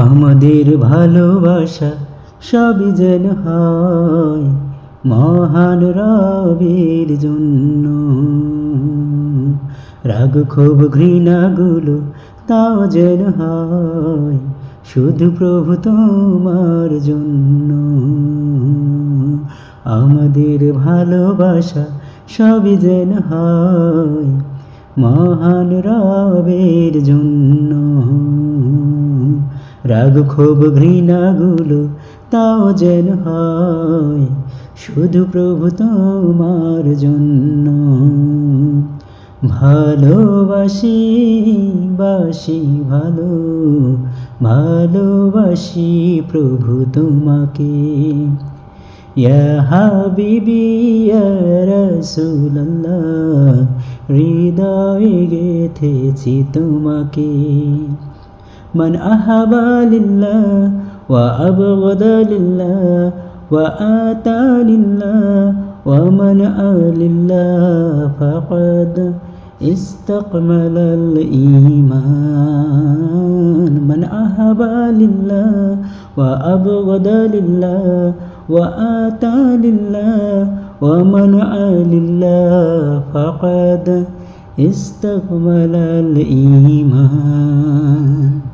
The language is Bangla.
আমাদের ভালোবাসা সবই যেন হয় মহান রবের জন্য। রাগ ক্ষোভ ঘৃণাগুলো তাও যেন হয় শুধু প্রভু তোমার জন্য। আমাদের ভালোবাসা সবই যেন হয় মহান রবের জন্য। রাগ ক্ষোভ ঘৃণাগুলো তাও যেন হয় শুধু প্রভু তোমার জন্য। ভালোবাসি বাসি ভালো ভালোবাসি প্রভু তোমাকে। ইয়া হাবিবি ইয়া রাসূলুল্লাহ, হৃদয়ে গেথেছি তোমাকে। মান আহাবা লিল্লাহ ওয়া আবগাদা লিল্লাহ ওয়া আতা লিল্লাহ ওয়া মান আলিল্লাহ ফাকাদ ইস্তাকমালাল ঈমান। মান আহাবা লিল্লাহ ওয়া আবগাদা লিল্লাহ ওয়া আতা লিল্লাহ ওয়া মান আলিল্লাহ ফাকাদ ইস্তাকমালাল ঈমান।